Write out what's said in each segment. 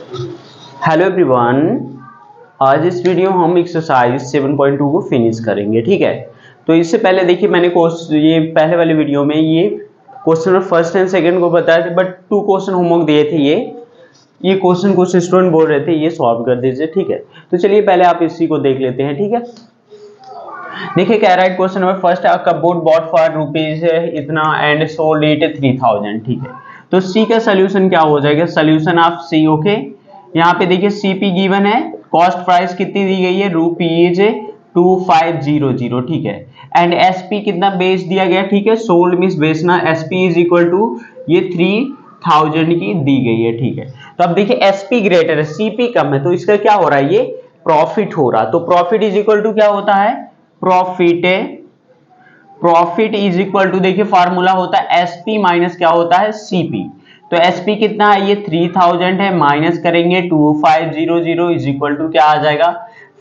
Hello everyone. आज इस video हम एक्सरसाइज 7.2 को फिनिश करेंगे। ठीक है, तो इससे पहले देखिए मैंने ये पहले वाले वीडियो में ये question number first and second को बताया था, बट 2 क्वेश्चन होमवर्क दिए थे। ये क्वेश्चन कुछ स्टूडेंट बोल रहे थे ये सॉल्व कर दीजिए। ठीक है, तो चलिए पहले आप इसी को देख लेते हैं। ठीक है, देखिए कह रहा है question number first, cupboard bought for rupees इतना एंड सोल्ड इट 3000। ठीक है, तो सी का सोल्यूशन क्या हो जाएगा? Solution of C. ओके, यहाँ पे देखिए सीपी गिवन है, कॉस्ट प्राइस कितनी दी गई है? रुपीज 2500। ठीक है, एंड एसपी कितना बेच दिया गया? ठीक है, सोल्ड मींस बेचना, एसपी इज इक्वल टू ये 3000 की दी गई है। ठीक है, तो अब देखिए एसपी ग्रेटर है, सीपी कम है, तो इसका क्या हो रहा है? ये प्रॉफिट हो रहा। तो प्रॉफिट इज इक्वल टू क्या होता है? प्रॉफिट इज इक्वल टू, देखिए फार्मूला होता है एसपी माइनस क्या होता है? सीपी। तो एसपी कितना है? ये 3000 है, माइनस करेंगे 2500 इज इक्वल टू क्या आ जाएगा?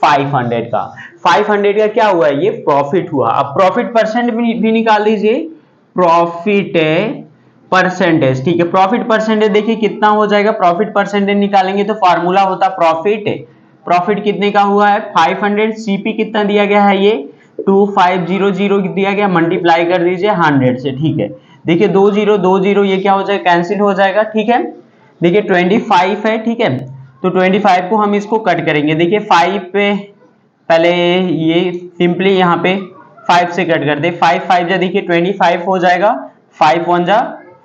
500 का। 500 का क्या हुआ है? ये प्रॉफिट हुआ। अब प्रॉफिट परसेंट भी निकाल दीजिए, प्रॉफिट परसेंटेज। ठीक है, प्रॉफिट परसेंटेज देखिए कितना हो जाएगा? प्रॉफिट परसेंटेज निकालेंगे तो फार्मूला होता प्रॉफिट कितने का हुआ है? 500। सीपी कितना दिया गया है? ये 2500 दिया गया, मल्टीप्लाई कर दीजिए 100 से। ठीक है, देखिए 20 ये क्या हो जाएगा? कैंसिल हो जाएगा। ठीक है, देखिए 25 है। ठीक है, तो 25 को हम इसको कट करेंगे। देखिए 5 पे पहले ये सिंपली यहाँ पे 5 से कट कर दे, 5 5 जा देखिए 25 हो जाएगा, 5 1 जा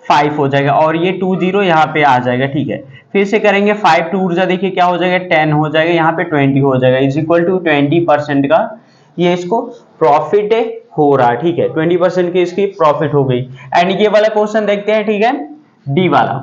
5 हो जाएगा, और ये 20 यहाँ पे आ जाएगा। ठीक है, फिर से करेंगे 5 2 जा देखिए क्या हो जाएगा? 10 हो जाएगा, यहाँ पे 20 हो जाएगा, इज इक्वल टू 20% का ये इसको प्रॉफिट हो रहा है। ठीक है, 20% की इसकी प्रॉफिट हो गई। एंड ये वाला क्वेश्चन देखते हैं। ठीक है, डी वाला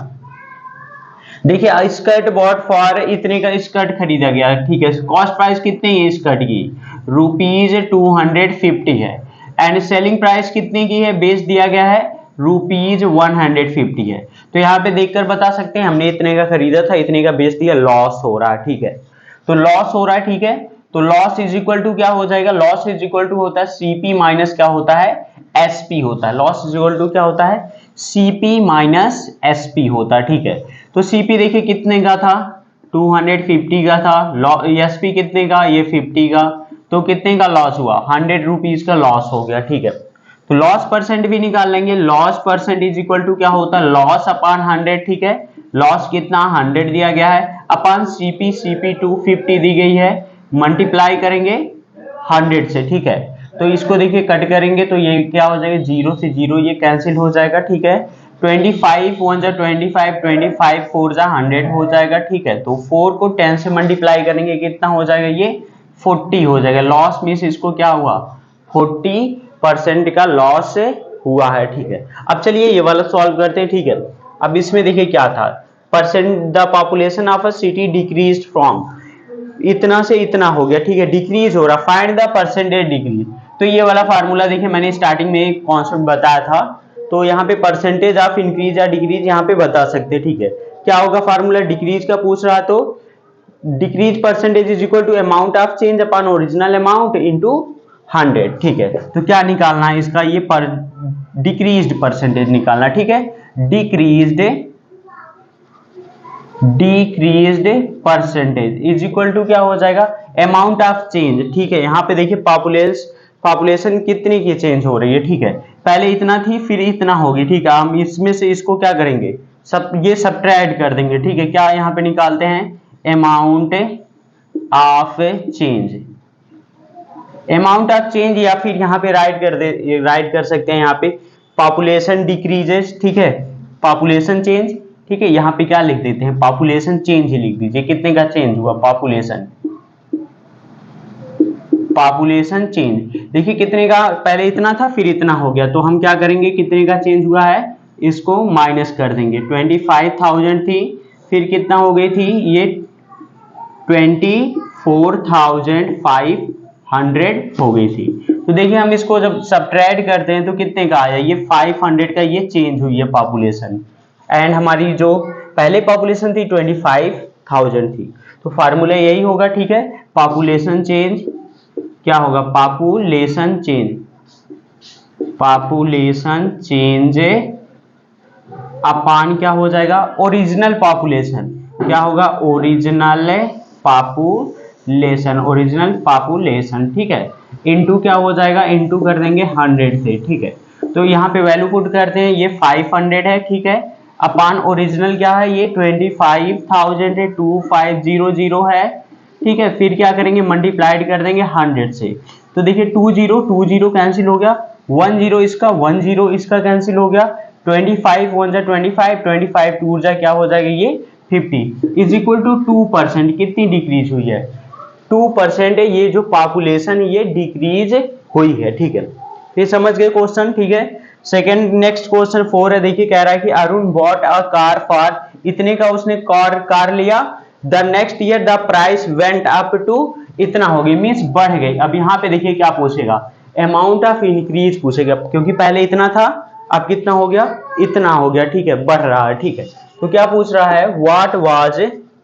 देखिए, स्कर्ट बॉट फॉर इतने का स्कर्ट खरीदा गया। ठीक है, कॉस्ट प्राइस कितनी है स्कर्ट की? रुपीज 250 है, एंड सेलिंग प्राइस कितने की है? बेच दिया गया है रुपीज 150 है। तो यहाँ पे देखकर बता सकते हैं हमने इतने का खरीदा था, इतने का बेच दिया, लॉस हो रहा है। ठीक है, तो लॉस हो रहा है। ठीक है, तो लॉस इज इक्वल टू क्या हो जाएगा? लॉस इज इक्वल टू होता है सीपी माइनस क्या होता है? एसपी होता है। लॉस इज इक्वल टू क्या होता है? सीपी माइनस एसपी होता है। ठीक है, तो सीपी देखिए कितने का था? 250 का था। एसपी कितने का? ये 50 का। तो कितने का लॉस हुआ? 100 रुपीज का लॉस हो गया। ठीक है, तो लॉस परसेंट भी निकाल लेंगे। Loss percent is equal to क्या होता है? Loss upon 100। ठीक है, लॉस कितना? 100 दिया गया है, अपॉन सीपी 250 दी गई है, मल्टीप्लाई करेंगे 100 से। ठीक है, तो इसको देखिए कट करेंगे तो ये क्या हो जाएगा? 0 से 0 ये कैंसिल हो जाएगा। ठीक है, 25 1 जा 25, 25 4 जा 100 हो जाएगा। ठीक है, तो 4 को 10 से मल्टीप्लाई करेंगे, कितना हो जाएगा? ये 40 हो जाएगा। लॉस मीन्स इसको क्या हुआ? 40% का लॉस हुआ है। ठीक है, अब चलिए ये वाला सॉल्व करते हैं। ठीक है, अब इसमें देखिए क्या था? Percent the population of a city decreased from, इतना से इतना हो गया। ठीक है, डिक्रीज हो रहा, फाइंड द परसेंटेज डिक्रीज। तो ये वाला फार्मूला देखिए मैंने स्टार्टिंग में एक कॉन्सेप्ट बताया था, तो यहाँ पे परसेंटेज ऑफ इंक्रीज या डिक्रीज यहाँ पे बता सकते हैं। ठीक है, क्या होगा फार्मूला? डिक्रीज का पूछ रहा तो decrease percentage is equal to amount of change upon original amount into 100। ठीक है, तो क्या निकालना है इसका? ये पर डिक्रीज्ड परसेंटेज निकालना। ठीक है, decreased percentage is equal to क्या हो जाएगा? Amount of change. ठीक है, यहाँ पे देखिए पॉपुलेशन कितनी की चेंज हो रही है। ठीक है, पहले इतना थी फिर इतना होगी। ठीक है, हम इसमें से इसको क्या करेंगे? ये सब्ट्रैक्ट कर देंगे। ठीक है, क्या यहाँ पे निकालते हैं? Amount of change, amount of change, या फिर यहाँ पे राइट कर सकते हैं यहाँ पे पॉपुलेशन डिक्रीजेस। ठीक है, पॉपुलेशन चेंज। ठीक है, यहाँ पे क्या लिख देते हैं? पॉपुलेशन चेंज ही लिख दीजिए, कितने का चेंज हुआ? पॉपुलेशन चेंज देखिए कितने का? पहले इतना था फिर इतना हो गया, तो हम क्या करेंगे? कितने का चेंज हुआ है इसको माइनस कर देंगे। 25,000 थी, फिर कितना हो गई थी? ये 24,500 हो गई थी। तो देखिए हम इसको जब सब्ट्रैक्ट करते हैं तो कितने का आया? ये 500 का ये चेंज हुई है पॉपुलेशन, एंड हमारी जो पहले पॉपुलेशन थी 25,000 थी। तो फार्मूला यही होगा। ठीक है, पॉपुलेशन चेंज क्या होगा? पॉपुलेशन चेंज अपान क्या हो जाएगा? Original population. क्या होगा, ओरिजिनल पॉपुलेशन, ठीक है, इनटू क्या हो जाएगा, इनटू कर देंगे 100 से, ठीक है। तो यहाँ पे वैल्यू पुट करते हैं, ये 500 है, ठीक है, अपान ओरिजिनल क्या है, ये 25,000 है, 2500 है, ठीक है। फिर क्या करेंगे, मल्टीप्लाइड कर देंगे 100 से। तो देखिए 20 कैंसिल हो गया, 10 इसका कैंसिल हो गया, 25 1 जा 25, 25 2 जा क्या हो जाएगा, ये 50 इज इक्वल टू 2%। कितनी डिक्रीज हुई है, 2% है, ये जो पॉपुलेशन ये डिक्रीज हुई है, ठीक है। ये समझ गए क्वेश्चन, ठीक है। सेकंड नेक्स्ट क्वेश्चन 4 है, देखिए कह रहा है कि Arun bought a car for, इतने का उसने कार लिया, the next year the price went up to, इतना हो गई, मीन्स बढ़ गई। अब यहाँ पे देखिए क्या पूछेगा, अमाउंट ऑफ इंक्रीज पूछेगा, क्योंकि पहले इतना था, अब कितना हो गया, इतना हो गया, ठीक है, बढ़ रहा है, ठीक है। तो क्या पूछ रहा है, what was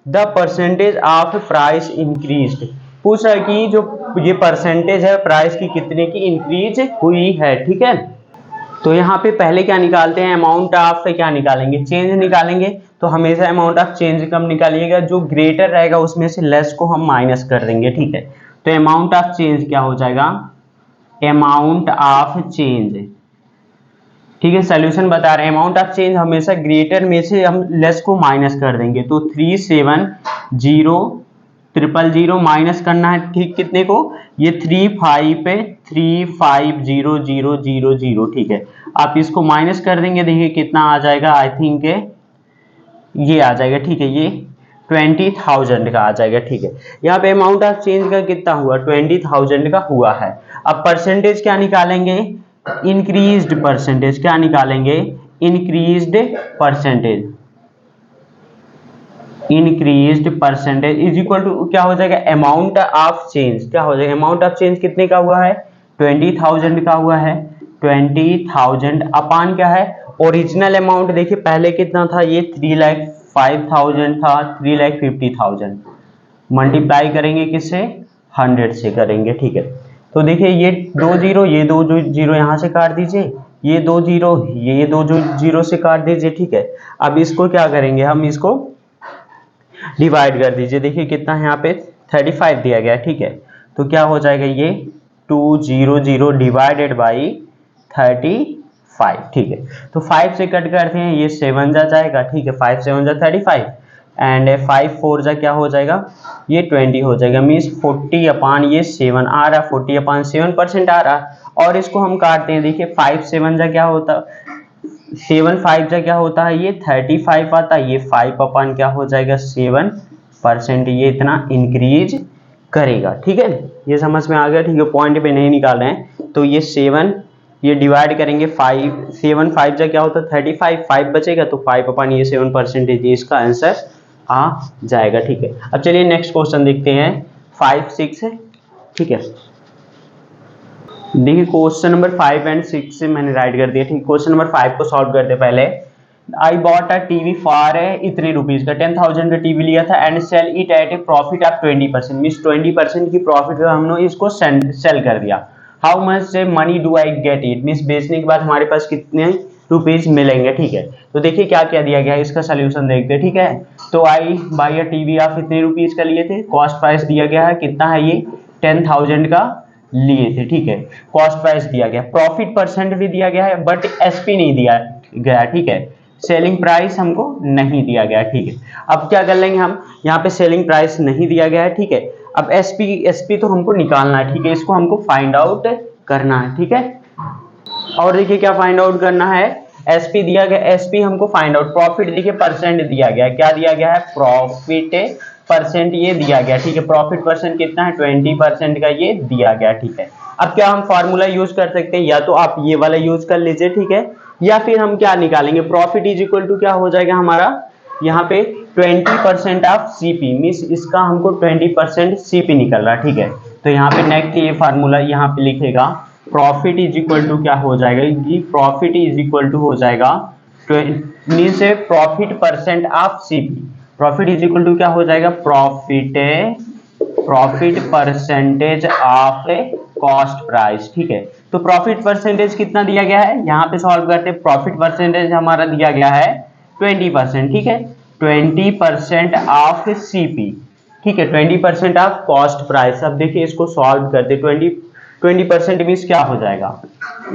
the percentage of price increased, पूछ रहा है कि जो ये परसेंटेज है प्राइस की कितने की इंक्रीज हुई है, ठीक है। तो यहाँ पे पहले क्या निकालते हैं, अमाउंट ऑफ क्या निकालेंगे, चेंज निकालेंगे। तो हमेशा अमाउंट ऑफ चेंज कब निकालिएगा, जो ग्रेटर रहेगा उसमें से लेस को हम माइनस कर देंगे, ठीक है। तो अमाउंट ऑफ चेंज क्या हो जाएगा, अमाउंट ऑफ चेंज, ठीक है, सोल्यूशन बता रहे हैं, अमाउंट ऑफ चेंज हमेशा ग्रेटर में से हम लेस को माइनस कर देंगे। तो 370,000 माइनस करना है, ठीक, कितने को, ये 35,000, ठीक है। आप इसको माइनस कर देंगे, देखिए कितना आ जाएगा, आई थिंक ये आ जाएगा, ठीक है, ये 20,000 का आ जाएगा, ठीक है। यहाँ पे अमाउंट ऑफ चेंज का कितना हुआ, 20,000 का हुआ है। अब परसेंटेज क्या निकालेंगे, इंक्रीज्ड परसेंटेज, क्या निकालेंगे, increased percentage is equal to क्या हो जाएगा, अमाउंट ऑफ चेंज, क्या हो जाएगा, अमाउंट ऑफ चेंज कितने का हुआ है, 20,000 का हुआ है, 20,000 अपान क्या है, ओरिजिनल अमाउंट, देखिए पहले कितना था, ये 3,05,000 था, 3,50,000, मल्टीप्लाई करेंगे किससे, 100 से करेंगे, ठीक है। तो देखिए ये 2 जीरो, ये 2 जीरो यहाँ से काट दीजिए, ये 2 जीरो, ये 2 जीरो से काट दीजिए, ठीक है। अब इसको क्या करेंगे, हम इसको डिवाइड कर दीजिए, देखिए कितना है यहाँ पे 35 दिया गया, ठीक है। तो क्या हो जाएगा, ये 200 डिवाइडेड बाई 35, ठीक है। तो 5 से कट करते हैं, ये 7 जा जाएगा, ठीक है, 5 7 जा 35 एंड 5 4 जा क्या हो जाएगा, ये 20 हो जाएगा, मीन्स 40 अपान ये 7 आ रहा, 40 अपान 7% आ रहा। और इसको हम काटते हैं, देखिए 5 7 जा क्या होता, 7 5 जा क्या होता है, ये 35 आता है, ये 5 अपान क्या हो जाएगा 7%, ये इतना इंक्रीज करेगा, ठीक है। ये समझ में आ गया, ठीक है, पॉइंट पे नहीं निकाल रहे हैं। तो ये 7 ये डिवाइड करेंगे 5, 7 5 जा क्या होता है 35, 5 बचेगा, तो 5 अपान ये 7%, ये इसका आंसर आ जाएगा, ठीक है। अब चलिए नेक्स्ट क्वेश्चन देखते हैं 5 6 है, ठीक है। देखिए क्वेश्चन नंबर 5 एंड 6 से मैंने राइट कर दिया, ठीक। क्वेश्चन नंबर 5 को सॉल्व करते पहले, I bought a TV for इतने रुपीज का, 10,000 का टीवी लिया था and sell it at a profit of 20%, means 20% की प्रॉफिट में हमने इसको सेल कर दिया। How much money do I get it, means बेचने के बाद हमारे पास कितने रुपीज मिलेंगे, ठीक है। तो देखिए क्या क्या दिया गया है, इसका सोल्यूशन देखते हैं, ठीक है। तो आई बाई अ टीवी ऑफ इतने रुपीज का लिए थे, कॉस्ट प्राइस दिया गया है, कितना है ये 10,000 का लिए थे, ठीक है। कॉस्ट प्राइस दिया गया, प्रॉफिट परसेंट भी दिया गया है, बट एसपी नहीं दिया गया, ठीक है। सेलिंग प्राइस हमको नहीं दिया गया, ठीक है। अब क्या कर लेंगे हम, यहाँ पे सेलिंग प्राइस नहीं दिया गया है, ठीक है। अब एसपी तो हमको निकालना है, ठीक है, इसको हमको फाइंड आउट करना है, ठीक है। और देखिए क्या फाइंड आउट करना है, एसपी दिया गया, एसपी हमको फाइंड आउट, प्रॉफिट देखिए परसेंट दिया गया है, क्या दिया गया है, प्रॉफिट परसेंट ये दिया गया, ठीक है। प्रॉफिट परसेंट कितना है 20% का ये दिया गया, ठीक है। अब क्या हम फार्मूला यूज कर सकते हैं, या तो आप ये वाला यूज कर लीजिए, ठीक है, या फिर हम क्या निकालेंगे, प्रॉफिट इज इक्वल टू क्या हो जाएगा हमारा, यहाँ पे 20% ऑफ सीपी, मीन्स इसका हमको 20% सीपी निकल रहा है, ठीक है। तो यहाँ पे नेक्स्ट ये फार्मूला यहाँ पे लिखेगा, प्रॉफिट इज इक्वल टू क्या हो जाएगा, कि प्रॉफिट इज इक्वल टू हो जाएगा means profit percent of CP, profit is equal to क्या हो जाएगा, profit percentage of cost price, ठीक है। तो प्रॉफिट परसेंटेज कितना दिया गया है, यहाँ पे सॉल्व करते हैं, प्रॉफिट परसेंटेज हमारा दिया गया है 20%, ठीक है। 20% ऑफ सीपी, ठीक है, 20% ऑफ कॉस्ट प्राइस। अब देखिए इसको सॉल्व करते, 20% मीन्स क्या हो जाएगा,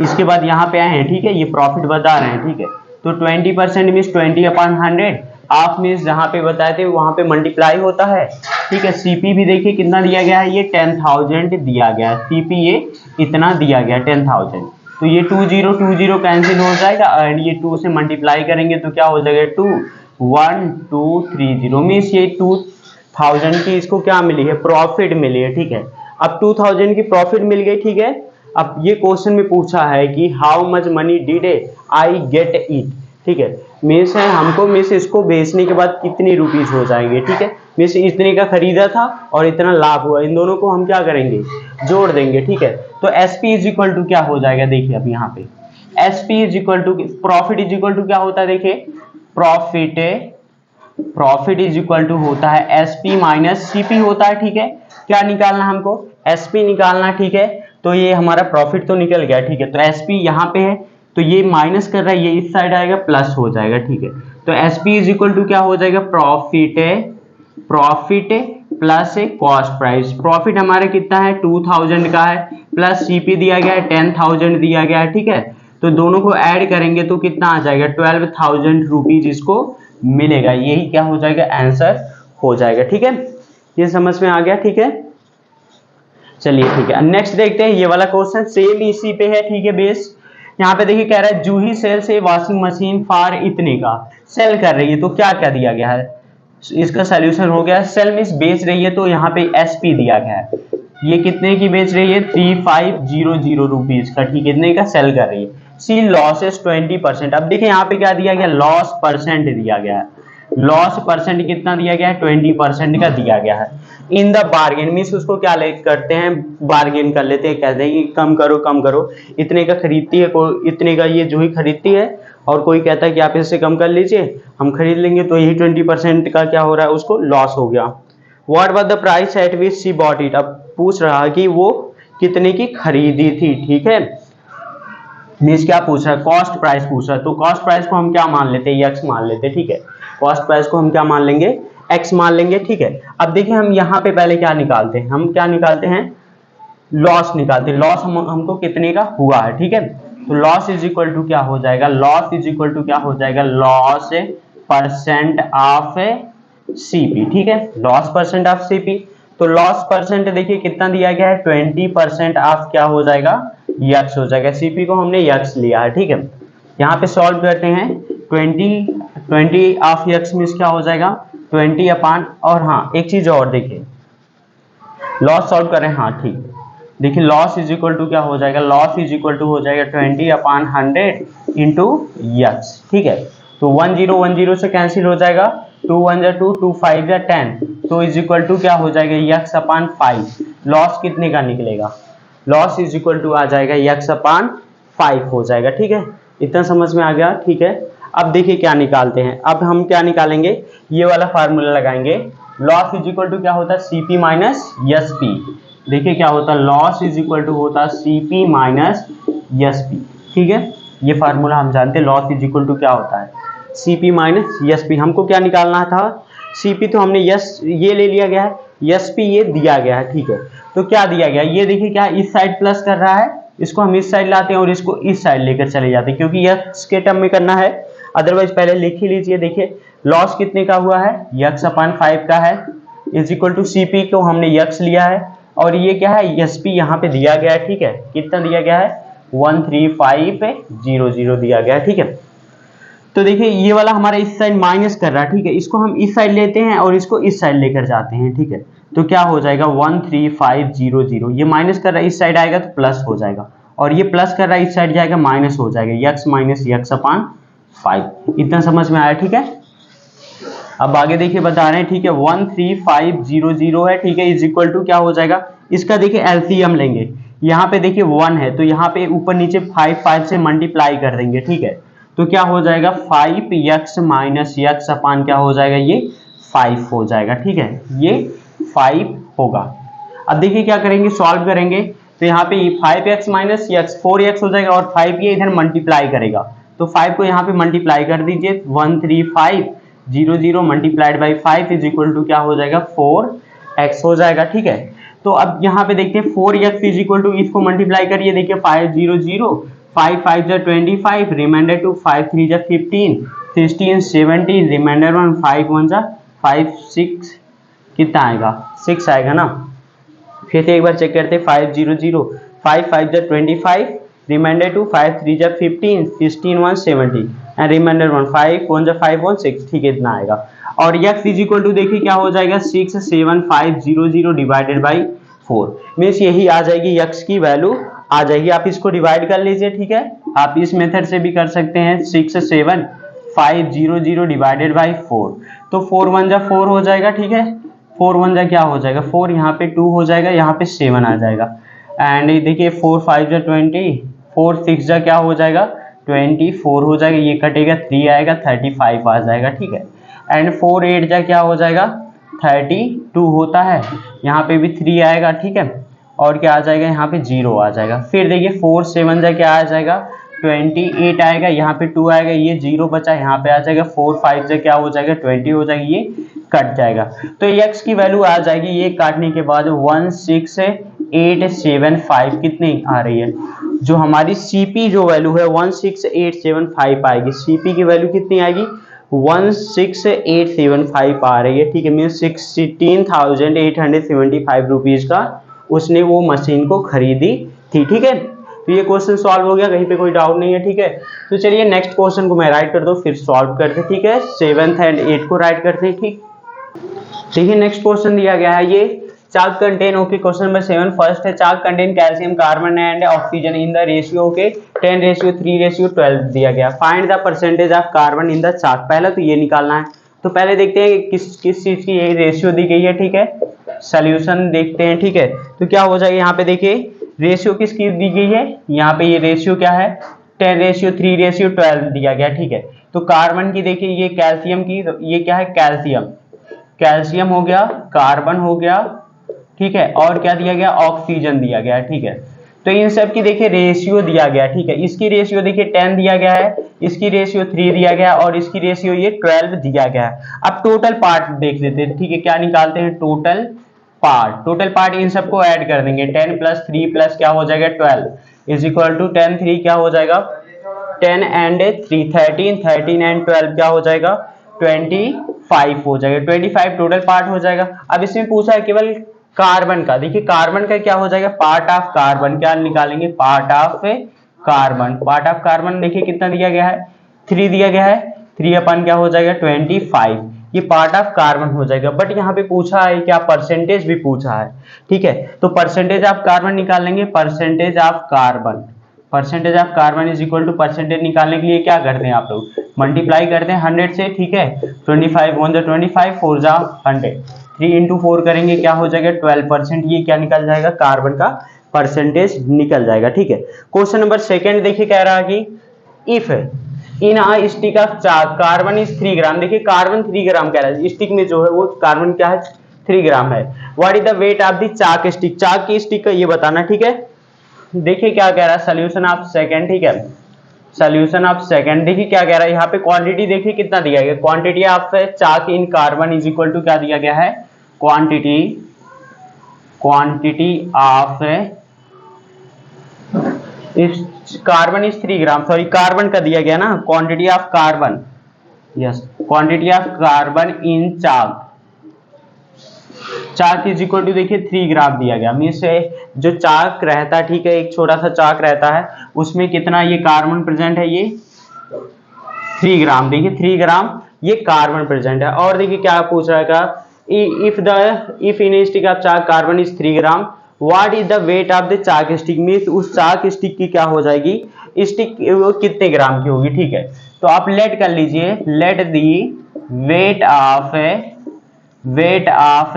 इसके बाद यहाँ पे आए हैं, ठीक है, ये प्रॉफिट बता रहे हैं, ठीक है, तो 20% मीन्स 20/100, ऑफ मीन्स जहाँ पे बताए थे वहां पे मल्टीप्लाई होता है, ठीक है। सीपी भी देखिए कितना दिया गया है, ये 10,000 दिया गया है, सीपी ये इतना दिया गया है 10,000, तो ये 20 कैंसिल हो जाएगा एंड ये 2 से मल्टीप्लाई करेंगे तो क्या हो जाएगा 21230 मीन्स ये 2000 की इसको क्या मिली है, प्रॉफिट मिली है, ठीक है। अब 2000 की प्रॉफिट मिल गई, ठीक है। अब ये क्वेश्चन में पूछा है कि how much money did I get it, ठीक है, मीन्स है हमको मीन्स इसको बेचने के बाद कितनी रुपीज हो जाएंगे, ठीक है, मीन्स इतने का खरीदा था और इतना लाभ हुआ, इन दोनों को हम क्या करेंगे, जोड़ देंगे, ठीक है। तो एसपी इज इक्वल टू क्या हो जाएगा, देखिए अब यहाँ पे SP is equal to profit is equal to क्या होता है, देखिए प्रॉफिट इज इक्वल टू होता है एसपी माइनस सीपी होता है, ठीक है। क्या निकालना हमको, एसपी निकालना, ठीक है। तो ये हमारा प्रॉफिट तो निकल गया, ठीक है, तो एसपी यहाँ पे है तो ये माइनस कर रहा है, ये इस साइड आएगा प्लस हो जाएगा, ठीक है। तो एसपी इज इक्वल टू क्या हो जाएगा, profit plus cost price. Profit हमारा कितना है 2000 का है, प्लस सीपी दिया गया है 10,000 दिया गया है, ठीक है। तो दोनों को ऐड करेंगे तो कितना आ जाएगा 12,000 रुपीज इसको मिलेगा, यही क्या हो जाएगा, आंसर हो जाएगा, ठीक है। ये समझ में आ गया, ठीक है। चलिए ठीक है, नेक्स्ट देखते हैं, ये वाला क्वेश्चन सेम इसी पे है, ठीक है, बेस। यहाँ पे देखिए कह रहा है जूही सेल से वॉशिंग मशीन फॉर इतने का सेल कर रही है, तो क्या क्या दिया गया है, इसका सोल्यूशन हो गया। सेल मींस बेच रही है, तो यहाँ पे एसपी दिया गया है, ये कितने की बेच रही है 3500 रुपीज का, ठीक है, इतने का सेल कर रही है। सी लॉसेस 20%। अब देखिए यहाँ पे क्या दिया गया, लॉस परसेंट दिया गया है, लॉस परसेंट कितना दिया गया है 20% का दिया गया है। इन द बार्गेन मीन्स उसको क्या करते हैं, बार्गेन कर लेते हैं, कहते हैं कि कम करो, इतने का खरीदती है, कोई इतने का ये जूही खरीदती है और कोई कहता है कि आप इससे कम कर लीजिए, हम खरीद लेंगे, तो यही 20% का क्या हो रहा है, उसको लॉस हो गया। What was the price at which she bought it. अब पूछ रहा है कि वो कितने की खरीदी थी, ठीक है, मीन्स क्या पूछ रहा है, कॉस्ट प्राइस पूछ रहा है, तो कॉस्ट प्राइस को हम क्या मान लेते हैं, एक्स मान लेते हैं, ठीक है, कॉस्ट प्राइस को हम क्या मान लेंगे, एक्स मान लेंगे, ठीक है। अब देखिए हम यहाँ पे पहले क्या निकालते हैं, हम क्या निकालते हैं, लॉस निकालते हैं, लॉस हमको कितने का हुआ है, ठीक है। तो लॉस इज इक्वल टू क्या हो जाएगा, लॉस इज इक्वल टू क्या हो जाएगा, लॉस परसेंट ऑफ सीपी, ठीक है, लॉस परसेंट ऑफ सीपी। तो लॉस परसेंट देखिए कितना दिया गया है 20% ऑफ क्या हो जाएगा, यक्स हो जाएगा, सीपी को हमने यक्स लिया है, ठीक है। यहाँ पे सॉल्व करते हैं, 20 ऑफ यक्स मीन्स क्या हो जाएगा 20 अपान, और हाँ एक चीज और देखिए, लॉस सॉल्व करें, हाँ ठीक, देखिए लॉस इज इक्वल टू क्या हो जाएगा, लॉस इज इक्वल टू हो जाएगा 20/100 इंटू यक्स, ठीक है। तो 10 से कैंसिल हो जाएगा, 2 1 जा 2, 2 5 जा 10, तो इज इक्वल टू क्या हो जाएगा यक्स अपान 5। लॉस कितने का निकलेगा, लॉस इज इक्वल टू आ जाएगा यक्स अपान 5 हो जाएगा, ठीक है। इतना समझ में आ गया, ठीक है। अब देखिए क्या निकालते हैं, अब हम क्या निकालेंगे, ये वाला फार्मूला लगाएंगे, लॉस इज इक्वल टू क्या होता है सीपी माइनस एसपी। देखिए क्या होता है, लॉस इज इक्वल टू होता है सीपी माइनस एसपी, ठीक है, ये फार्मूला हम जानते हैं, लॉस इज इक्वल टू क्या होता है सीपी माइनस एसपी। हमको क्या निकालना था, सीपी तो हमने यस ये ले लिया गया है, एसपी ये दिया गया है, ठीक है। तो क्या दिया गया, ये देखिए क्या इस साइड प्लस कर रहा है, इसको हम इस साइड लाते हैं और इसको इस साइड लेकर चले जाते हैं, क्योंकि यक्स के टर्म में करना है, अदरवाइज पहले लिख ही लीजिए। देखिए लॉस कितने का हुआ है, यक्स अपान 5 का है, इज इक्वल टू सीपी को हमने यक्स लिया है, और ये क्या है एसपी यहाँ पे दिया गया है, ठीक है, कितना दिया गया है 13500 दिया गया है, ठीक है। तो देखिए ये वाला हमारा इस साइड माइनस कर रहा है, ठीक है, इसको हम इस साइड लेते हैं और इसको इस साइड लेकर जाते हैं, ठीक है। तो क्या हो जाएगा 13500, ये माइनस कर रहा है, इस साइड आएगा तो प्लस हो जाएगा, और ये प्लस कर रहा है इस साइड जाएगा माइनस हो जाएगा, यक्स माइनस यक्स अपान 5। इतना समझ में आया, ठीक है। अब आगे देखिए बता रहे हैं, ठीक है, 13500 है, ठीक है, इज इक्वल टू क्या हो जाएगा, इसका देखिए एलसीएम लेंगे, यहाँ पे देखिए 1 है तो यहाँ पे ऊपर नीचे 5 से मल्टीप्लाई कर देंगे, ठीक है। तो क्या हो जाएगा 5x माइनस यक्स अपान क्या हो जाएगा, ये 5 हो जाएगा, ठीक है, ये 5 होगा। अब देखिए क्या करेंगे, सॉल्व करेंगे, तो यहाँ पे 5x माइनस यक्स 4x हो जाएगा, और 5 ये इधर मल्टीप्लाई करेगा, तो 5 को यहाँ पे मल्टीप्लाई कर दीजिए, 135 00 multiplied by 5 is equal to क्या हो जाएगा 4x हो जाएगा। ठीक है, तो अब यहाँ पे देखते हैं 4x इज इक्वल टू, इसको मल्टीप्लाई करिए, देखिए 500 5 5 जा 25, रिमाइंडर 2 5 3 जा 15 16 17, रिमाइंडर 1 5 1 जा 5 6, कितना आएगा 6 आएगा ना। फिर से एक बार चेक करते हैं 500 5 5 जा 25, रिमाइंडर 2 5 3 जा 15 16 1 70 एंड रिमाइंडर 1 5 1 जा 5 1 6, ठीक है इतना आएगा। और x इज इक्वल टू देखिए क्या हो जाएगा 67500 डिवाइडेड बाई 4, मीन्स यही आ जाएगी x की वैल्यू आ जाएगी। आप इसको डिवाइड कर लीजिए, ठीक है, आप इस मेथड से भी कर सकते हैं 67500 डिवाइडेड बाई 4, तो 4 1 जा 4 हो जाएगा। ठीक है, 4 1 जा क्या हो जाएगा 4, यहाँ पे 2 हो जाएगा, यहाँ पे 7 आ जाएगा एंड देखिए 4 5 जा 20, 4 6 जा क्या हो जाएगा 24 हो जाएगा, ये कटेगा 3 आएगा 35 आ जाएगा। ठीक है, एंड 4 8 जा क्या हो जाएगा 32 होता है, यहाँ पे भी 3 आएगा। ठीक है, और क्या आ जाएगा यहाँ पे 0 आ जाएगा। फिर देखिए 4 7 जा क्या आ जाएगा 28 आएगा, यहाँ पे 2 आएगा, ये 0 बचा, यहाँ पे आ जाएगा 4 5 जा क्या हो जाएगा 20 हो जाएगा, ये कट जाएगा। तो x की वैल्यू आ जाएगी ये काटने के बाद 16875 कितनी आ रही है, जो हमारी CP जो वैल्यू है 16875 आएगी। CP की वैल्यू कितनी आएगी 16875 आ रही है। ठीक है, मीन 16,875 रुपीज का उसने वो मशीन को खरीदी थी। ठीक है, तो ये क्वेश्चन सॉल्व हो गया, कहीं पे कोई डाउट नहीं है। ठीक है, तो चलिए नेक्स्ट क्वेश्चन को मैं राइट कर दो फिर सॉल्व करते। ठीक है, 7th एंड 8th को राइट करते हैं। ठीक, देखिए नेक्स्ट क्वेश्चन दिया गया है ये charge content, okay, question number 7 first है charge content calcium carbon and oxygen in the ratio के 10:3:12 दिया गया। Find the percentage of carbon in the charge, पहले तो ये निकालना है। तो पहले देखते हैं किस चीज की ये रेशियो दी गई है। ठीक है, सोल्यूशन देखते हैं। ठीक है, तो क्या हो जाएगा यहाँ पे देखिए रेशियो किसकी दी गई है, यहाँ पे ये रेशियो क्या है 10:3:12 दिया गया। ठीक है, तो कार्बन की देखिए ये कैल्शियम की, ये क्या है कैल्शियम, कैल्शियम हो गया, कार्बन हो गया, ठीक है, और क्या दिया गया ऑक्सीजन दिया गया। ठीक है, तो इन सब की देखिए रेशियो दिया गया। ठीक है, इसकी रेशियो देखिए 10 दिया गया है, इसकी रेशियो 3 दिया गया और इसकी रेशियो ये 12 दिया गया है। अब टोटल पार्ट देख लेते हैं। ठीक है, क्या निकालते हैं total part, total part in सबको ऐड कर देंगे 10 + 3 + क्या हो जाएगा 12 इज इक्वल टू 10 3 क्या हो जाएगा 10 एंड 3 13 13 एंड 12 क्या हो जाएगा 25 हो जाएगा, 25 टोटल पार्ट हो जाएगा। अब इसमें पूछा है केवल कार्बन का, देखिए कार्बन का क्या हो जाएगा पार्ट ऑफ कार्बन, क्या निकालेंगे part of carbon, part of carbon देखिए कितना दिया गया है 3 दिया गया है, 3 अपन क्या हो जाएगा 25, ये पार्ट ऑफ कार्बन हो जाएगा। बट यहाँ पे पूछा है क्या परसेंटेज भी पूछा है। ठीक है, तो परसेंटेज ऑफ कार्बन निकाल लेंगे, percentage of carbon, percentage of carbon is equal to percentage निकालने के लिए क्या करते हैं आप लोग मल्टीप्लाई करते हैं 100 से। ठीक है, 25 1 जा 25 4 जा 100, 3 × 4 करेंगे क्या हो जाएगा 12%, ये क्या निकल जाएगा कार्बन का परसेंटेज निकल जाएगा। ठीक है, क्वेश्चन नंबर 2 देखिए कह रहा है कि if in a stick of charge carbon is 3 ग्राम, देखिए कार्बन 3 ग्राम कह रहा है, स्टिक में जो है वो कार्बन क्या है 3 ग्राम है। What is the weight of the chalk stick, chalk की स्टिक का ये बताना। ठीक है, देखिए क्या कह रहा है सोल्यूशन ऑफ सेकंड। ठीक है, सोल्यूशन ऑफ सेकंड देखिए क्या कह रहा है यहाँ पे क्वांटिटी देखिए कितना दिया गया, quantity of chalk in carbon is equal to क्या दिया गया है क्वांटिटी ऑफ इस carbon is 3 gram, sorry carbon का दिया गया ना quantity of carbon, yes quantity of carbon in chalk, chalk is equal to देखिए 3 ग्राम दिया गया। मीन्स जो चाक रहता है, ठीक है, एक छोटा सा चाक रहता है उसमें कितना ये कार्बन प्रेजेंट है, ये 3 ग्राम, देखिए 3 ग्राम ये कार्बन प्रेजेंट है। और देखिए क्या पूछ रहा है if in stick of chalk carbon is 3 gram what is the weight of the chalk stick, means उस चाक स्टिक की क्या हो जाएगी स्टिक वो कितने ग्राम की होगी। ठीक है, तो आप लेट कर लीजिए, let the weight of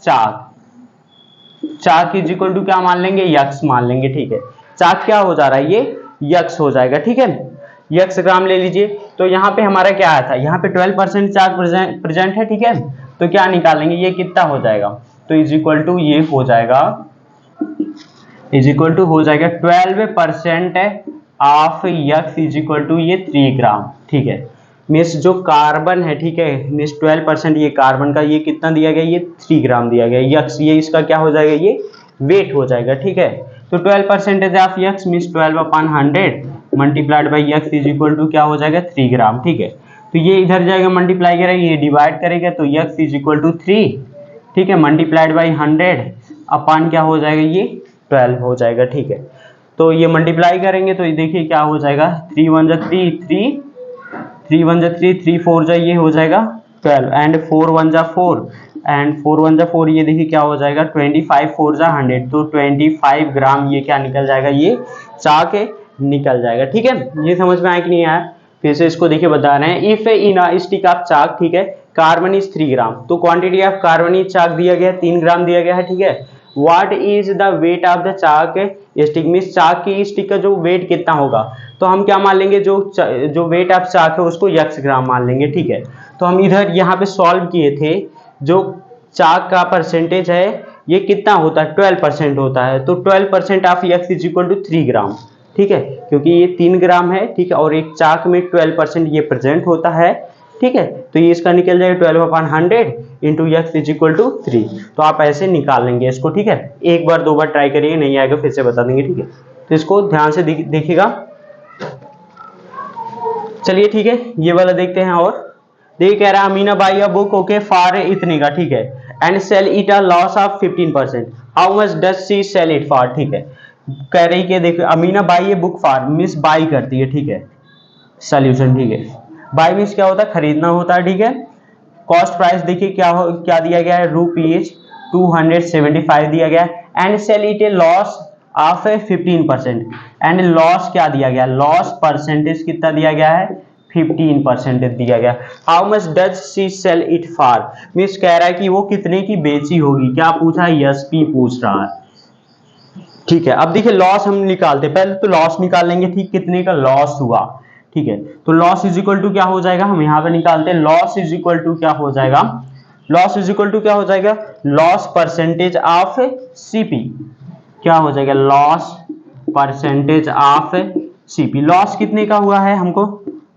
chalk, chalk is equal to क्या मान लेंगे यक्स मान लेंगे। ठीक है, चाक क्या हो जा रहा है ये यक्स हो जाएगा। ठीक है, यक्स ग्राम ले लीजिए। तो यहाँ पे हमारा क्या आया था, यहाँ पे 12% चाक प्रेजेंट है। ठीक है, तो क्या निकालेंगे ये कितना हो जाएगा, तो इज इक्वल टू ये हो जाएगा इज इक्वल टू हो जाएगा 12% of x is equal to ये 3 ग्राम। ठीक है, मीन्स जो कार्बन है, ठीक है, मीन्स 12% ये कार्बन का, ये कितना दिया गया, ये 3 ग्राम दिया गया, यक्स ये इसका क्या हो जाएगा, ये वेट हो जाएगा, ठीक है। तो 12% of x means 12/100 multiplied by x is equal to क्या हो जाएगा, 3 ग्राम, ठीक है। तो ये इधर जाएगा मल्टीप्लाई करेगा, ये डिवाइड करेगा तो यक्स इज इक्वल टू 3, ठीक है, मल्टीप्लाइड बाई 100 अपान क्या हो जाएगा, ये 12 हो जाएगा, ठीक है। तो ये मल्टीप्लाई करेंगे तो ये देखिए क्या हो जाएगा, 3 1 जा 3, 3 1 जा 3, 3 4 जा ये हो जाएगा 12 एंड 4 1 जा 4 एंड 4 1 जा 4, ये देखिए क्या हो जाएगा 25 4 जा 100, तो 25 ग्राम ये क्या निकल जाएगा, ये चाक निकल जाएगा, ठीक है। ये समझ में आया कि नहीं आया, फिर से इसको देखिए बता रहे हैं। If in a stick of chalk, ठीक है, कार्बन इज 3 ग्राम, तो क्वांटिटी ऑफ कार्बन चाक दिया गया है 3 ग्राम दिया गया है, ठीक है। What is the weight of the chalk stick, means chalk की स्टिक का जो वेट कितना होगा, तो हम क्या मान लेंगे, जो वेट ऑफ चाक है उसको यक्स ग्राम मान लेंगे, ठीक है। तो हम इधर यहाँ पे सॉल्व किए थे, जो चाक का परसेंटेज है ये कितना होता है, 12% होता है, तो 12% of x is equal to 3 gram, ठीक है, क्योंकि ये 3 ग्राम है, ठीक है, और एक चाक में 12% ये प्रेजेंट होता है, ठीक है। तो ये इसका निकल जाएगा 12/100 into x is equal to 3, तो आप ऐसे निकाल लेंगे इसको, ठीक है। एक बार 2 बार ट्राई करिए, नहीं आएगा फिर से बता देंगे, ठीक है। तो इसको ध्यान से देखिएगा। चलिए ठीक है, ये वाला देखते हैं। और देखिए कह रहा है Amina buy a book okay for इतने का, ठीक है, and sell it a loss of 15%, how much does she sell it for, ठीक है। कह रही कि देखिए Amina buy a book for means buy करती है, ठीक है, सॉल्यूशन, ठीक है। बाई मीन्स क्या होता है, खरीदना होता है, ठीक है। कॉस्ट प्राइस देखिए क्या दिया गया है, रुपीज 275 दिया गया है, and sell it a loss of 15%, and loss क्या दिया गया, लॉस परसेंटेज कितना दिया गया है, 15% दिया गया। How much does she sell it for, means कह रहा है कि वो कितने की बेची होगी, क्या पूछा है, एसपी पूछ रहा है, ठीक है। अब देखिए लॉस हम निकालते, पहले तो लॉस निकाल लेंगे, ठीक, कितने का लॉस हुआ, ठीक है। तो लॉस इज इक्वल टू क्या हो जाएगा, हम यहाँ पे निकालते हैं, लॉस इज इक्वल टू क्या हो जाएगा, लॉस इज इक्वल टू क्या हो जाएगा, लॉस परसेंटेज ऑफ सीपी, क्या हो जाएगा, loss percentage of CP. Loss कितने का हुआ है हमको,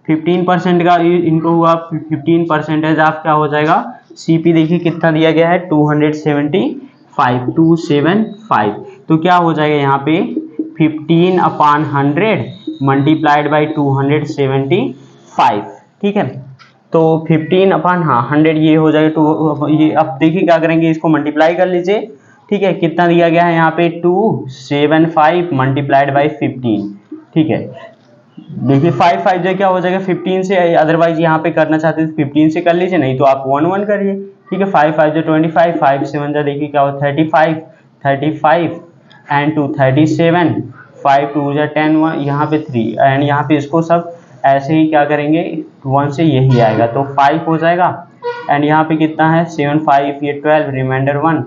15% का, इनको हुआ 15% ऑफ क्या हो जाएगा, सीपी देखिए कितना दिया गया है, 275, तो क्या हो जाएगा यहाँ पे 15/100 मल्टीप्लाइड बाई 275, ठीक है। तो 15/100 ये हो जाएगा 2, ये अब देखिए क्या करेंगे, इसको मल्टीप्लाई कर लीजिए, ठीक है। कितना दिया गया है यहाँ पे 275 मल्टीप्लाइड बाई 15, ठीक है। देखिए 5 5 जो क्या हो जाएगा 15 से, अदरवाइज यहाँ पे करना चाहते हैं 15 से कर लीजिए, नहीं तो आप 1 1 करिए, ठीक है। 5 5 जो 25, 5 7 जो देखिए क्या हो 35 एंड 2 37, 5 2 जा 10, 1 यहाँ पे 3 एंड यहाँ पे इसको सब ऐसे ही क्या करेंगे 1 से यही आएगा, तो 5 हो जाएगा एंड यहाँ पे कितना है 7 5 ये 12 रिमाइंडर 1,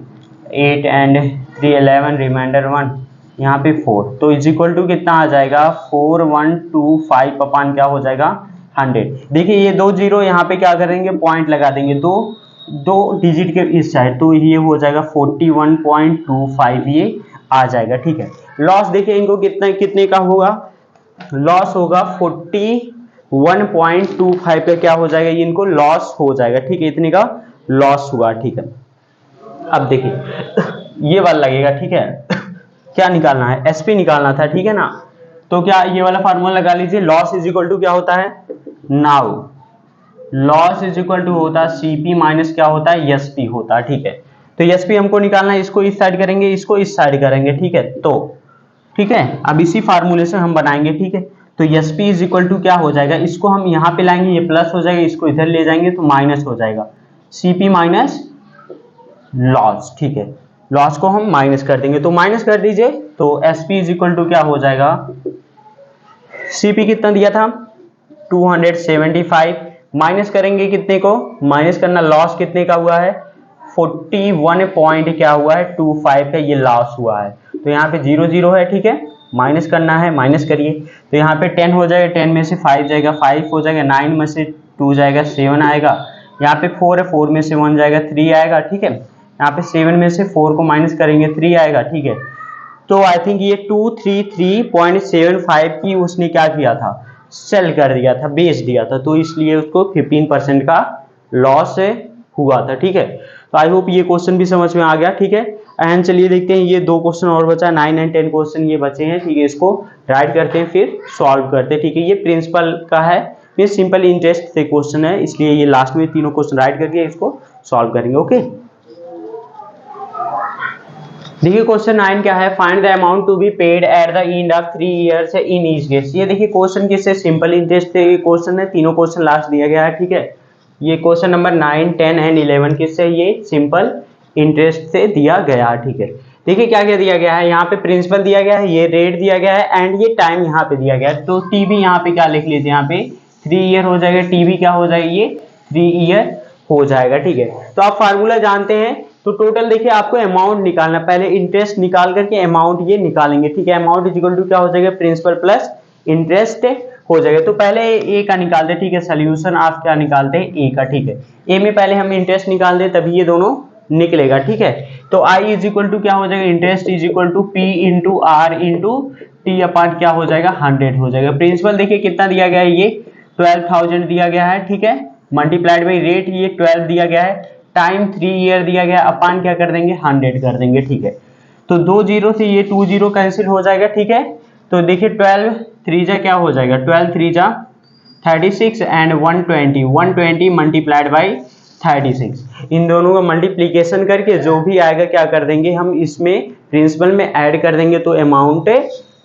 8 एंड 3 11 रिमाइंडर 1, यहाँ पे 4, तो इज इक्वल टू कितना आ जाएगा 4125 अपान क्या हो जाएगा 100। देखिए ये 2 जीरो यहाँ पे क्या करेंगे, पॉइंट लगा देंगे, दो डिजिट के इस साइड, तो ये हो जाएगा 41.25 ये आ जाएगा, ठीक है। लॉस देखिए इनको कितने का होगा, लॉस होगा 41.25 पे क्या हो जाएगा, ये इनको लॉस हो जाएगा, ठीक है, इतने का लॉस हुआ, ठीक है। अब देखिए ये वाला लगेगा, ठीक है, क्या निकालना है, एसपी निकालना था, ठीक है ना। तो क्या ये वाला फार्मूला लगा लीजिए, लॉस इज इक्वल टू क्या होता है, now loss is equal to होता है सीपी माइनस क्या होता है, एसपी होता है, ठीक है। तो एसपी हमको निकालना है, इसको इस साइड करेंगे, इसको इस साइड करेंगे, ठीक है। तो ठीक है, अब इसी फार्मूले से हम बनाएंगे, ठीक है। तो एसपी इज इक्वल टू क्या हो जाएगा, इसको हम यहाँ पे लाएंगे, ये प्लस हो जाएगा, इसको इधर ले जाएंगे तो माइनस हो जाएगा, सीपी माइनस लॉस, ठीक है। लॉस को हम माइनस कर देंगे, तो माइनस कर दीजिए, तो एसपी इज इक्वल टू क्या हो जाएगा, सीपी कितना दिया था 275, माइनस करेंगे कितने को, माइनस करना, लॉस कितने का हुआ है 41 पॉइंट क्या हुआ है 25 का ये लॉस हुआ है, तो यहाँ पे 0 0 है, ठीक है, माइनस करना है, माइनस करिए, तो यहाँ पे 10 हो जाएगा, 10 में से 5 जाएगा, 5 हो जाएगा, 9 में से 2 जाएगा, 7 आएगा, यहाँ पे 4 है, 4 में से 1 जाएगा, 3 आएगा, ठीक है। यहाँ पे 7 में से 4 को माइनस करेंगे, 3 आएगा, ठीक है। तो आई थिंक ये 233.75 की उसने क्या किया था, सेल कर दिया था, बेच दिया था, तो इसलिए उसको 15% का लॉस हुआ था। ठीक है, तो आई होप ये क्वेश्चन भी समझ में आ गया। ठीक है, एंड चलिए देखते हैं, ये 2 क्वेश्चन और बचा, 9 एंड 10 क्वेश्चन ये बचे हैं। ठीक है, इसको राइट करते हैं फिर सॉल्व करते हैं। ठीक है, ये प्रिंसिपल का है, ये सिंपल इंटरेस्ट से क्वेश्चन है, इसलिए ये लास्ट में तीनों क्वेश्चन राइट करके इसको सॉल्व करेंगे। ओके, देखिए क्वेश्चन 9 क्या है, find the amount to be paid at the end of 3 years in each case. ये देखिए क्वेश्चन किससे, सिंपल इंटरेस्ट से क्वेश्चन है, तीनों क्वेश्चन लास्ट दिया गया है। ठीक है, ये क्वेश्चन नंबर 9, 10 एंड 11 किससे, ये सिंपल इंटरेस्ट से दिया गया। ठीक है, देखिए क्या क्या दिया गया है, यहाँ पे प्रिंसिपल दिया गया है, ये रेट दिया गया है, एंड ये टाइम यहाँ पे दिया गया है। तो टी भी यहाँ पे क्या लिख लीजिए, यहाँ पे 3 ईयर हो जाएगा, टी भी क्या हो जाएगा, ये 3 ईयर हो जाएगा। ठीक है, तो आप फार्मूला जानते हैं, तो टोटल देखिए आपको अमाउंट निकालना, पहले इंटरेस्ट निकाल करके अमाउंट ये निकालेंगे। ठीक है, अमाउंट इज इक्वल टू क्या हो जाएगा, प्रिंसिपल प्लस इंटरेस्ट हो जाएगा। तो पहले ए का निकालते हैं। ठीक है, सोल्यूशन आप क्या निकालते हैं, ए का। ठीक है, ए में पहले हम इंटरेस्ट निकाल दें, तभी ये दोनों निकलेगा। ठीक है, तो आई इज इक्वल टू क्या हो जाएगा, interest is equal to P into R into T upon क्या हो जाएगा, 100 हो जाएगा। प्रिंसिपल देखिए कितना दिया गया है, ये 12,000 दिया गया है। ठीक है, मल्टीप्लाइड बाई रेट ये 12 दिया गया है, टाइम 3 ईयर दिया गया, अपान क्या कर देंगे, 100 कर देंगे। ठीक है, तो 2 जीरो से ये 2 जीरो कैंसिल हो जाएगा। ठीक है, तो देखिए 12 3 जा क्या हो जाएगा, 12 3 जा 36 एंड 120 मल्टीप्लाइड बाई 36, इन दोनों का मल्टीप्लीकेशन करके जो भी आएगा क्या कर देंगे हम, इसमें प्रिंसिपल में ऐड कर देंगे, तो अमाउंट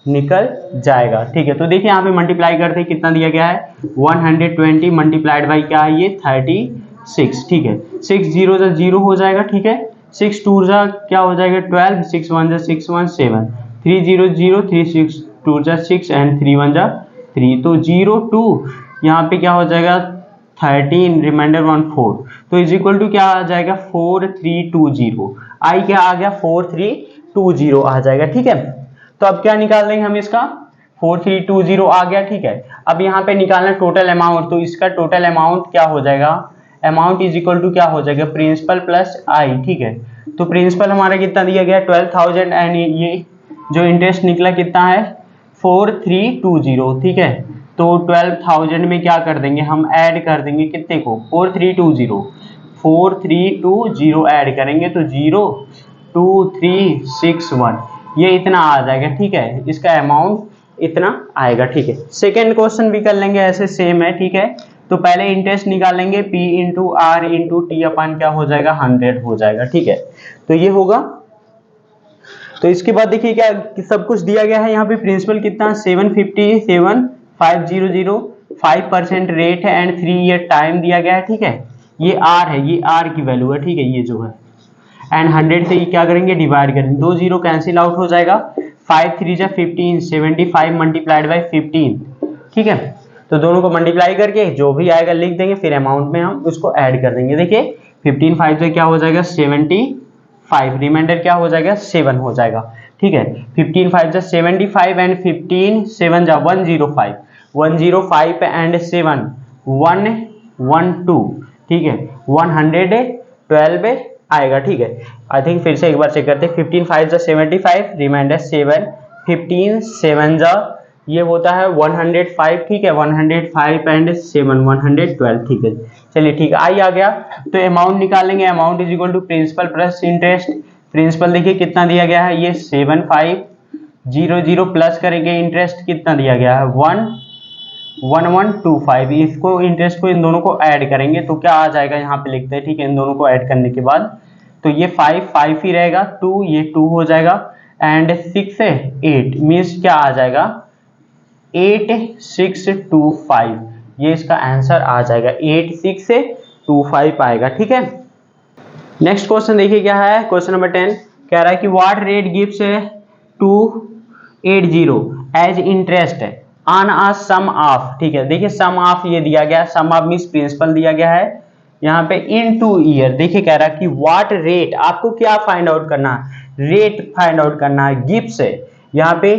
निकल जाएगा। ठीक है, तो देखिए यहाँ पे मल्टीप्लाई करते हैं, कितना दिया गया है, 120 मल्टीप्लाइड बाई क्या है, ये 36। ठीक है, 6 जीरो जा 0 हो जाएगा। ठीक है, 6 2 जा क्या हो जाएगा, 12, 6 1 जा 6 1 7, 3 0 0, 3 6 2 जा 6 एंड 3 1 जा 3, तो 0 2 यहाँ पे क्या हो जाएगा, 13 रिमाइंडर 1 4, तो इज इक्वल टू क्या आ जाएगा, 4320। आई क्या आ गया, 4320 आ जाएगा। ठीक है, तो अब क्या निकाल देंगे हम इसका, 4320 आ गया। ठीक है, अब यहाँ पे निकालना टोटल अमाउंट, तो इसका टोटल अमाउंट क्या हो जाएगा, अमाउंट इज इक्वल टू क्या हो जाएगा, प्रिंसिपल प्लस आई। ठीक है, तो प्रिंसिपल हमारा कितना दिया गया, 12,000 एंड ये जो इंटरेस्ट निकला कितना है, 4320। ठीक है, तो 12,000 में क्या कर देंगे हम, ऐड कर देंगे कितने को, 4320 ऐड करेंगे तो 02361 ये इतना आ जाएगा। ठीक है, इसका अमाउंट इतना आएगा। ठीक है, सेकेंड क्वेश्चन भी कर लेंगे ऐसे, सेम है। ठीक है, तो पहले इंटरेस्ट निकालेंगे, P into R into T upon क्या हो जाएगा, 100 हो जाएगा। ठीक है, तो ये होगा, तो इसके बाद देखिए क्या सब कुछ दिया गया है, यहाँ पे प्रिंसिपल कितना 757,500, 5% रेट है एंड 3 ईयर टाइम दिया गया है। ठीक है, ये आर है, ये आर की वैल्यू है। ठीक है, ये जो है एंड 100 से क्या करेंगे, डिवाइड करेंगे, 2 जीरो कैंसिल आउट हो जाएगा, 5 3 जा 15, 75 मल्टीप्लाइड बाई 15। ठीक है, तो दोनों को मल्टीप्लाई करके जो भी आएगा लिख देंगे, फिर अमाउंट में हम उसको ऐड कर देंगे। देखिए 15 5 से क्या हो जाएगा, 75, रिमाइंडर क्या हो जाएगा, 7 हो जाएगा। ठीक है, 15 5 जा 75 एंड 15 7 जा 105, 105 एंड 7 112। ठीक है, 112 आएगा। ठीक है, आई थिंक फिर से एक बार चेक करते हैं, 15 5 जा 75, रिमाइंडर 7, 15 7 जा ये होता है 105। ठीक है, 105 एंड 7 112। ठीक है, चलिए ठीक है, आई आ गया, तो अमाउंट निकालेंगे, amount is equal to principal plus interest. Principal देखिए कितना दिया गया है, ये 7500 प्लस करेंगे इंटरेस्ट कितना दिया गया है, 1125, इसको इंटरेस्ट को इन दोनों को ऐड करेंगे तो क्या आ जाएगा, यहाँ पे लिखते हैं। ठीक है, इन दोनों को ऐड करने के बाद तो ये 5 5 ही रहेगा, 2 ये 2 हो जाएगा एंड 6 से 8 मीन्स क्या आ जाएगा, 8625, ये इसका आंसर आ जाएगा, 8625 आएगा। ठीक है, नेक्स्ट क्वेश्चन देखिए क्या है, क्वेश्चन नंबर 10 कह रहा है कि what rate gives 280 as interest on a sum of. ठीक है, देखिए सम ऑफ ये दिया गया, सम ऑफ मींस प्रिंसिपल दिया गया है यहाँ पे इन 2 ईयर। देखिए कह रहा है कि व्हाट रेट, आपको क्या फाइंड आउट करना है, रेट फाइंड आउट करना है, गिव्स है यहाँ पे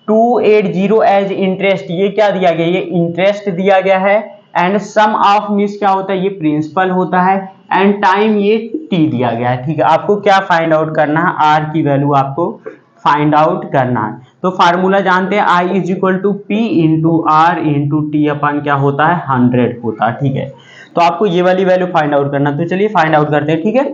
280 एज इंटरेस्ट, ये क्या दिया गया, ये इंटरेस्ट दिया गया है एंड सम ऑफ मींस क्या होता है, ये प्रिंसिपल होता है एंड टाइम ये टी दिया गया है। ठीक है, आपको क्या फाइंड आउट करना है, आर की वैल्यू आपको फाइंड आउट करना है। तो फार्मूला जानते हैं I is equal to P into R into T upon क्या होता है 100 होता है, ठीक है। तो आपको ये वाली वैल्यू फाइंड आउट करना, तो चलिए फाइंड आउट करते हैं, ठीक है।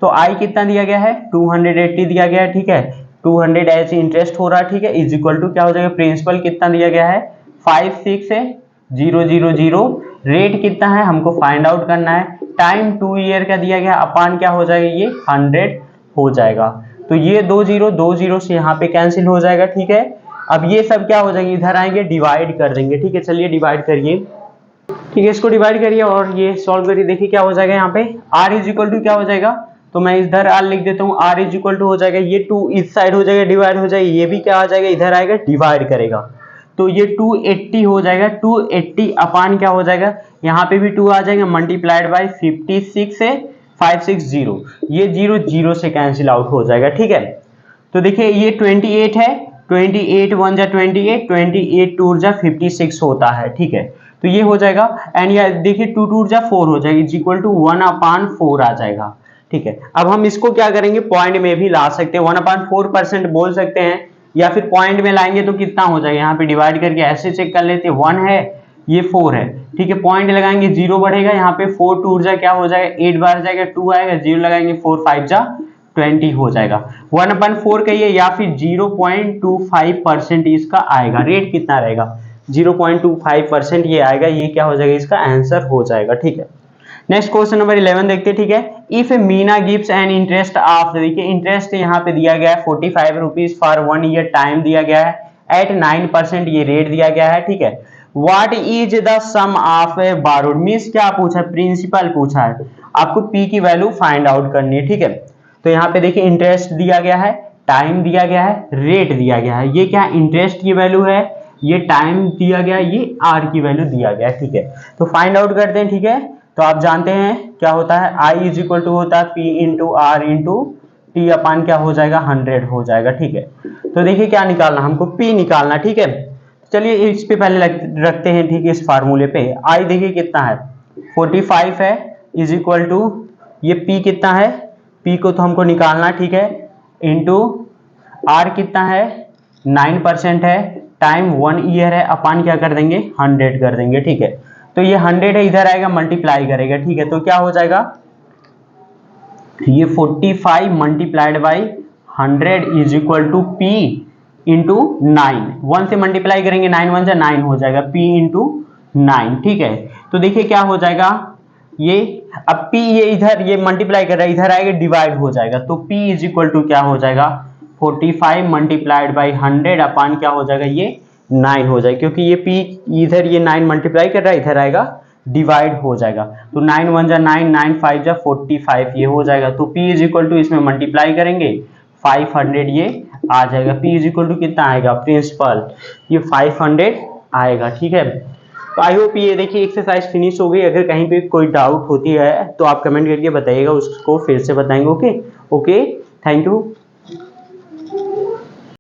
तो I कितना दिया गया है 280 दिया गया है, ठीक है। 200 एज इंटरेस्ट हो रहा है, ठीक है, इज इक्वल टू क्या हो जाएगा प्रिंसिपल कितना दिया गया है 56000, रेट कितना है हमको फाइंड आउट करना है, टाइम 2 ईयर का दिया गया, अपान क्या हो जाएगा ये 100 हो जाएगा। तो ये 2 से यहाँ पे कैंसिल हो जाएगा, ठीक है। अब ये सब क्या हो जाएंगे इधर आएंगे डिवाइड कर देंगे, ठीक है। चलिए डिवाइड करिए, ठीक है, इसको डिवाइड करिए और ये सॉल्व करिए। देखिए क्या हो जाएगा यहाँ पे r इज इक्वल टू क्या हो जाएगा, तो मैं इधर r लिख देता हूँ, r इज इक्वल टू हो जाएगा ये 2 इस साइड हो जाएगा डिवाइड हो जाएगा, ये भी क्या आ जाएगा इधर आएगा डिवाइड करेगा, तो ये 280 हो जाएगा। 280 अपान क्या हो जाएगा यहाँ पे भी 2 आ जाएगा मल्टीप्लाइड बाय 56 से 560, ये 0 से कैंसिल आउट हो जाएगा, ठीक है। तो देखिए ये 28 है, 28 1 जा 28, 28 2 जा 56 होता है, ठीक है। तो ये हो जाएगा एंड ये देखिए 2 2 जा 4 हो जाएगा इज इक्वल टू 1/4 आ जाएगा, ठीक है। अब हम इसको क्या करेंगे पॉइंट में भी ला सकते हैं, 1/4% बोल सकते हैं, या फिर पॉइंट में लाएंगे तो कितना हो जाएगा यहाँ पे डिवाइड करके ऐसे चेक कर लेते हैं, 1 है ये 4 है, ठीक है। पॉइंट लगाएंगे 0 बढ़ेगा यहाँ पे, 4 2 जा क्या हो जाएगा 8 बार जाएगा 2 आएगा, 0 लगाएंगे 4 5 जा 20 हो जाएगा। 1/4 कहिए या फिर 0.25% इसका आएगा, रेट कितना रहेगा 0.25% ये आएगा, ये क्या हो जाएगा इसका आंसर हो जाएगा, ठीक है। नेक्स्ट क्वेश्चन नंबर 11 देखते हैं, ठीक है। If Meena gives an interest of, देखिए इंटरेस्ट यहाँ पे दिया गया है 45 रुपीज फॉर 1 ईयर, टाइम दिया गया है एट 9%, ये रेट दिया गया है, ठीक है। What is the sum of borrowed, means क्या पूछा है प्रिंसिपल पूछा है, आपको पी की वैल्यू फाइंड आउट करनी है, ठीक है। तो यहाँ पे देखिए इंटरेस्ट दिया गया है, टाइम दिया गया है, रेट दिया गया है, ये क्या इंटरेस्ट की वैल्यू है, ये टाइम दिया गया, ये आर की वैल्यू दिया गया, ठीक है। तो फाइंड आउट करते हैं, ठीक है। तो आप जानते हैं क्या होता है I इज इक्वल टू होता है P into R into T upon क्या हो जाएगा 100 हो जाएगा, ठीक है। तो देखिए क्या निकालना हमको P निकालना, ठीक है। चलिए इस पे पहले रखते हैं, ठीक है, इस फार्मूले पे I देखिए कितना है 45 है इज इक्वल टू ये P कितना है, P को तो हमको निकालना, ठीक है, इंटू R कितना है 9% है, टाइम 1 ईयर है, अपान क्या कर देंगे 100 कर देंगे, ठीक है। तो ये 100 है इधर आएगा मल्टीप्लाई करेगा, ठीक है। तो क्या हो जाएगा ये 45 multiplied by 100 is equal to P into 9, 1 से मल्टीप्लाई करेंगे 9 1 जा 9 हो जाएगा P इंटू 9, ठीक है। तो देखिए क्या हो जाएगा ये, अब P ये इधर ये मल्टीप्लाई कर रहा है, इधर आएगा डिवाइड हो जाएगा, तो P इज इक्वल टू क्या हो जाएगा 45 मल्टीप्लाइड बाई 100 अपान क्या हो जाएगा ये 9 हो जाएगा, क्योंकि ये P इधर ये 9 मल्टीप्लाई कर रहा है, इधर आएगा डिवाइड हो जाएगा, तो 9 1 जा 9 9 5 जा 45 ये हो जाएगा। तो P इज इक्वल टू इसमें मल्टीप्लाई करेंगे 500 ये आ जाएगा, P इज इक्वल टू कितना आएगा प्रिंसिपल ये 500 आएगा, ठीक है। तो आई होप ये देखिए एक्सरसाइज फिनिश हो गई। अगर कहीं पे कोई डाउट होती है तो आप कमेंट करके बताइएगा, उसको फिर से बताएंगे। Okay, thank you.